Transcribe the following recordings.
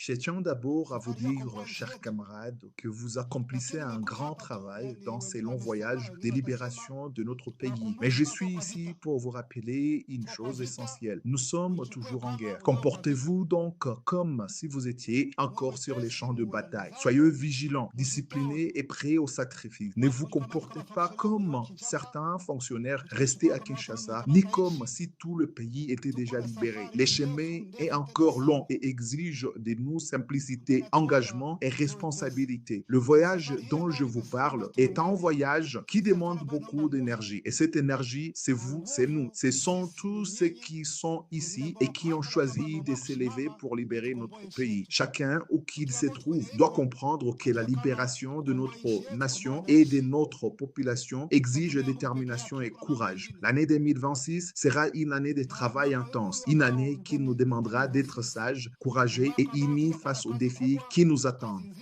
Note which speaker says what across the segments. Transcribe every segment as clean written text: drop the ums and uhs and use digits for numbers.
Speaker 1: Je tiens d'abord à vous dire, chers camarades, que vous accomplissez un grand travail dans ces longs voyages de libération de notre pays. Mais je suis ici pour vous rappeler une chose essentielle. Nous sommes toujours en guerre. Comportez-vous donc comme si vous étiez encore sur les champs de bataille. Soyez vigilants, disciplinés et prêts au sacrifice. Ne vous comportez pas comme certains fonctionnaires restés à Kinshasa, ni comme si tout le pays était déjà libéré. Le chemin est encore long et exige de nous simplicité, engagement et responsabilité. Le voyage dont je vous parle est un voyage qui demande beaucoup d'énergie. Et cette énergie, c'est vous, c'est nous. Ce sont tous ceux qui sont ici et qui ont choisi de s'élever pour libérer notre pays. Chacun, où qu'il se trouve, doit comprendre que la libération de notre nation et de notre population exige détermination et courage. L'année 2026 sera une année de travail intense, une année qui nous demandera d'être sages, courageux et unis face aux défis qui nous attendent.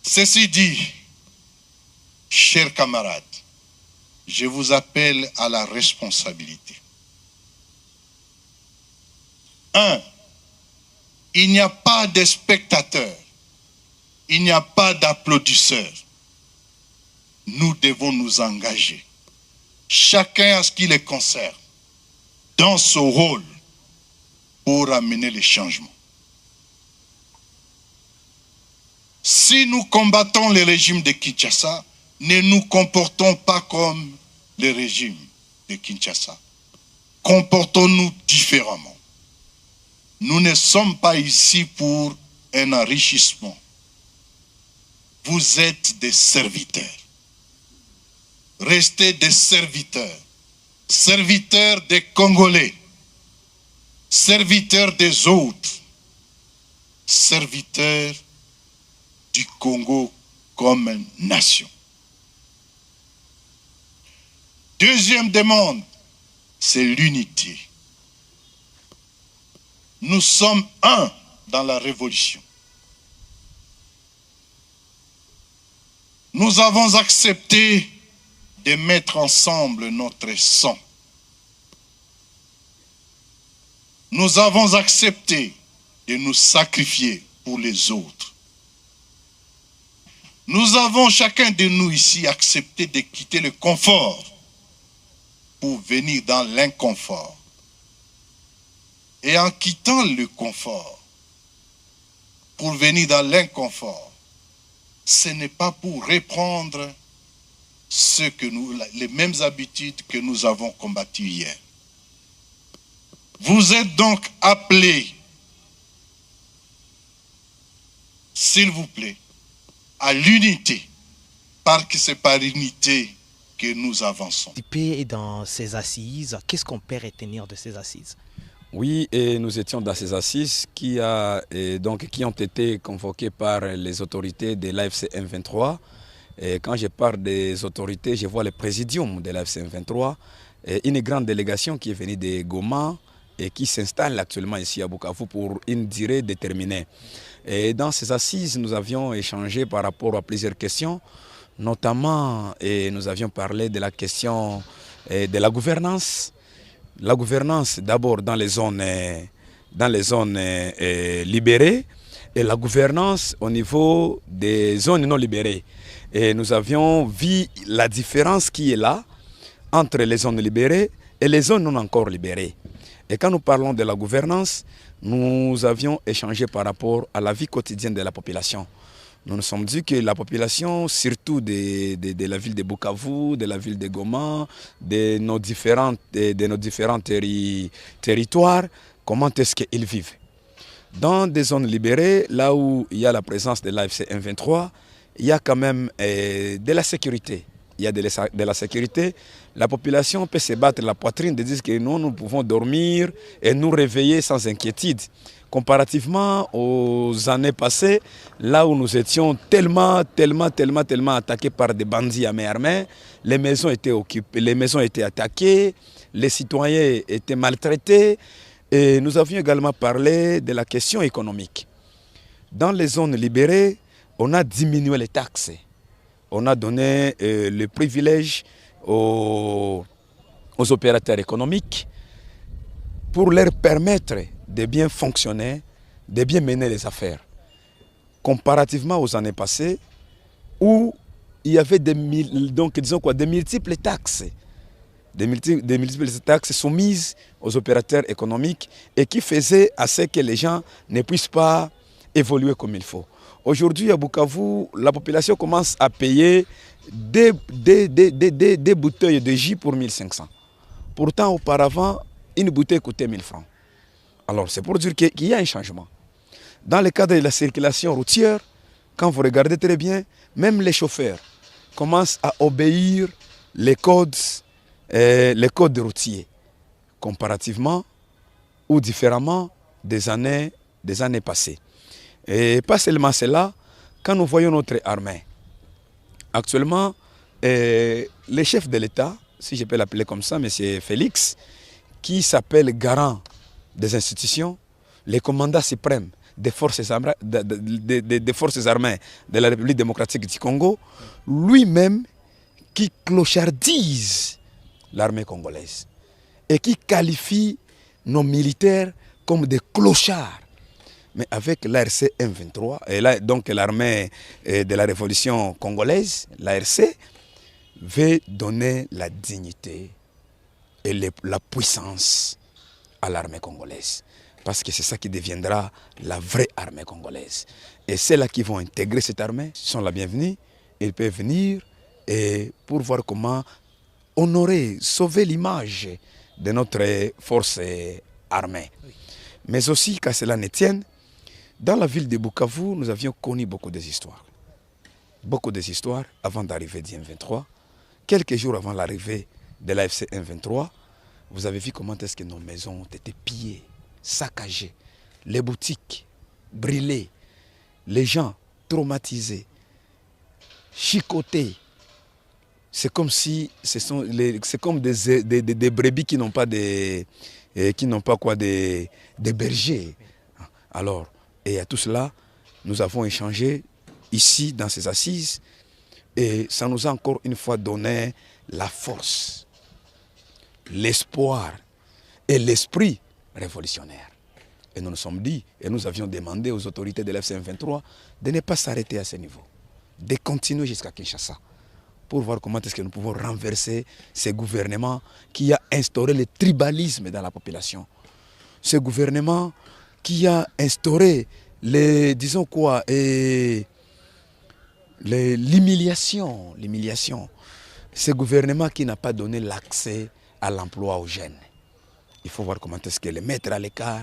Speaker 2: Ceci dit, chers camarades, je vous appelle à la responsabilité. 1. Il n'y a pas de spectateurs, il n'y a pas d'applaudisseurs. Nous devons nous engager, chacun à ce qui le concerne, dans son rôle pour amener les changements. Si nous combattons le régime de Kinshasa, ne nous comportons pas comme le régime de Kinshasa. Comportons-nous différemment. Nous ne sommes pas ici pour un enrichissement. Vous êtes des serviteurs. Restez des serviteurs. Serviteurs des Congolais. Serviteurs des autres. Serviteurs du Congo comme nation. Deuxième demande, c'est l'unité. Nous sommes un dans la révolution. Nous avons accepté de mettre ensemble notre sang. Nous avons accepté de nous sacrifier pour les autres. Nous avons chacun de nous ici accepté de quitter le confort pour venir dans l'inconfort. Et en quittant le confort pour venir dans l'inconfort, ce n'est pas pour reprendre les mêmes habitudes que nous avons combattues hier. Vous êtes donc appelés, s'il vous plaît, à l'unité, parce que c'est par l'unité que nous avançons.
Speaker 3: Et dans ces assises, qu'est-ce qu'on peut retenir de ces assises?
Speaker 4: Oui, et nous étions dans ces assises qui ont été convoquées par les autorités de l'AFC M23. Et quand je parle des autorités, je vois le présidium de l'AFC M23, et une grande délégation qui est venue de Goma et qui s'installe actuellement ici à Bukavu pour une durée déterminée. Et dans ces assises, nous avions échangé par rapport à plusieurs questions, notamment nous avions parlé de la question de la gouvernance. La gouvernance d'abord dans les zones libérées et la gouvernance au niveau des zones non libérées. Et nous avions vu la différence qui est là entre les zones libérées et les zones non encore libérées. Et quand nous parlons de la gouvernance, nous avions échangé par rapport à la vie quotidienne de la population. Nous nous sommes dit que la population, surtout de la ville de Bukavu, de la ville de Goma, de nos différents territoires, comment est-ce qu'ils vivent. Dans des zones libérées, là où il y a la présence de l'AFC M23, il y a quand même de la sécurité. Il y a de la sécurité. La population peut se battre la poitrine de dire que nous pouvons dormir et nous réveiller sans inquiétude. Comparativement aux années passées, là où nous étions tellement attaqués par des bandits à main armée, les maisons étaient occupées, les maisons étaient attaquées, les citoyens étaient maltraités. Et nous avions également parlé de la question économique. Dans les zones libérées, on a diminué les taxes. On a donné le privilège aux opérateurs économiques pour leur permettre de bien fonctionner, de bien mener les affaires. Comparativement aux années passées, où il y avait des multiples taxes. Des multiples taxes soumises aux opérateurs économiques et qui faisaient à ce que les gens ne puissent pas évoluer comme il faut. Aujourd'hui, à Bukavu, la population commence à payer des bouteilles de jus pour 1500. Pourtant, auparavant, une bouteille coûtait 1000 francs. Alors, c'est pour dire qu'il y a un changement. Dans le cadre de la circulation routière, quand vous regardez très bien, même les chauffeurs commencent à obéir les codes routiers, comparativement ou différemment des années passées. Et pas seulement cela, quand nous voyons notre armée, actuellement, le chef de l'État, si je peux l'appeler comme ça, M. Félix, qui s'appelle garant des institutions, le commandant suprême des forces armées de la République démocratique du Congo, lui-même qui clochardise l'armée congolaise et qui qualifie nos militaires comme des clochards. Mais avec l'ARC M23, et là, donc l'armée de la révolution congolaise, l'ARC, veut donner la dignité et la puissance à l'armée congolaise. Parce que c'est ça qui deviendra la vraie armée congolaise. Et ceux-là qui vont intégrer cette armée sont la bienvenue. Ils peuvent venir et pour voir comment honorer, sauver l'image de notre force armée. Mais aussi, qu'à cela ne tienne, dans la ville de Bukavu, nous avions connu beaucoup d'histoires. Beaucoup d'histoires avant d'arriver du M23. Quelques jours avant l'arrivée de l'AFC M23, vous avez vu comment est-ce que nos maisons ont été pillées, saccagées, les boutiques brûlées, les gens traumatisés, chicotés. C'est comme si c'est comme des brebis qui n'ont pas des bergers. Alors, et à tout cela, nous avons échangé ici dans ces assises et ça nous a encore une fois donné la force, l'espoir et l'esprit révolutionnaire. Et nous nous sommes dit, et nous avions demandé aux autorités de l'FC M23 de ne pas s'arrêter à ce niveau, de continuer jusqu'à Kinshasa, pour voir comment est-ce que nous pouvons renverser ce gouvernement qui a instauré le tribalisme dans la population. Ce gouvernement qui a instauré l'humiliation. Ce gouvernement qui n'a pas donné l'accès à l'emploi aux jeunes. Il faut voir comment est-ce que les mettre à l'écart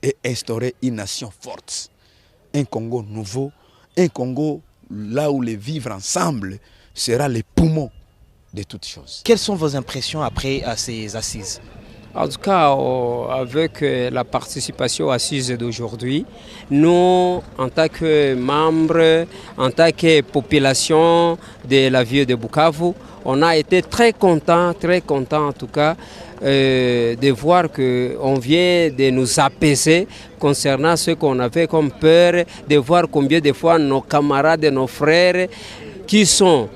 Speaker 4: et instaurer une nation forte. Un Congo nouveau, un Congo là où les vivre ensemble sera les poumons de toutes choses.
Speaker 3: Quelles sont vos impressions après ces assises?
Speaker 5: En tout cas, avec la participation aux assises d'aujourd'hui, nous, en tant que membres, en tant que population de la ville de Bukavu, on a été très contents en tout cas, de voir qu'on vient de nous apaiser concernant ce qu'on avait comme peur, de voir combien de fois nos camarades et nos frères qui sont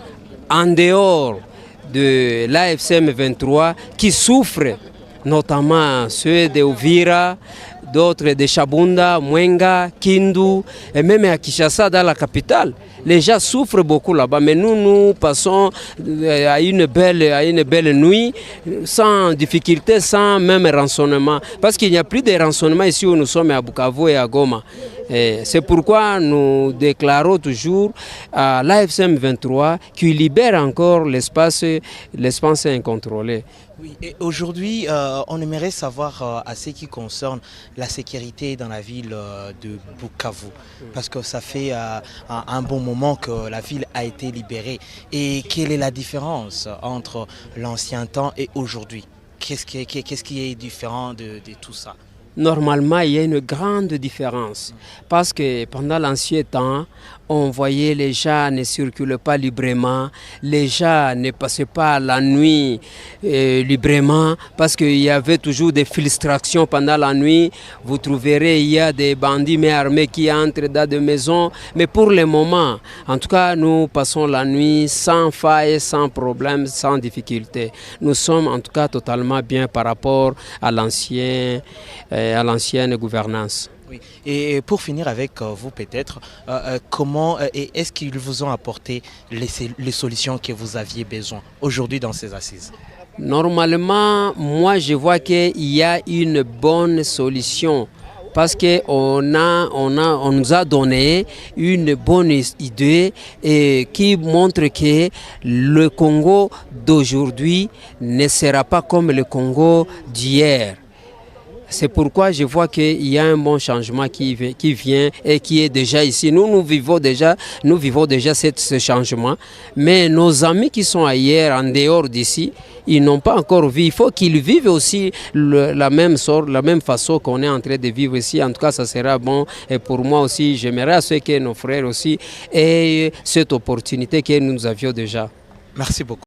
Speaker 5: en dehors de l'AFC M23, qui souffrent, notamment ceux de Uvira, d'autres de Chabunda, Mwenga, Kindu, et même à Kinshasa, dans la capitale. Les gens souffrent beaucoup là-bas, mais nous passons à une belle nuit, sans difficulté, sans même rançonnement. Parce qu'il n'y a plus de rançonnement ici où nous sommes à Bukavu et à Goma. C'est pourquoi nous déclarons toujours à l'AFC M23 qu'il libère encore l'espace incontrôlé.
Speaker 3: Oui, et aujourd'hui, on aimerait savoir à ce qui concerne la sécurité dans la ville de Bukavu, parce que ça fait un bon moment que la ville a été libérée. Et quelle est la différence entre l'ancien temps et aujourd'hui? Qu'est-ce qui est différent de tout ça?
Speaker 5: Normalement, il y a une grande différence parce que pendant l'ancien temps, on voyait les gens ne circulaient pas librement, les gens ne passaient pas la nuit librement parce qu'il y avait toujours des filtrations pendant la nuit. Vous trouverez, il y a des bandits mais armés qui entrent dans des maisons. Mais pour le moment, en tout cas, nous passons la nuit sans faille, sans problème, sans difficulté. Nous sommes en tout cas totalement bien par rapport à l'ancienne gouvernance.
Speaker 3: Oui. Et pour finir avec vous peut-être, comment est-ce qu'ils vous ont apporté les solutions que vous aviez besoin aujourd'hui dans ces assises?
Speaker 5: Normalement, moi je vois qu'il y a une bonne solution parce qu'on nous a donné une bonne idée et qui montre que le Congo d'aujourd'hui ne sera pas comme le Congo d'hier. C'est pourquoi je vois qu'il y a un bon changement qui vient et qui est déjà ici. Nous vivons déjà ce changement. Mais nos amis qui sont ailleurs, en dehors d'ici, ils n'ont pas encore vu. Il faut qu'ils vivent aussi la même façon qu'on est en train de vivre ici. En tout cas, ça sera bon. Et pour moi aussi, j'aimerais à ce que nos frères aussi aient cette opportunité que nous avions déjà.
Speaker 3: Merci beaucoup.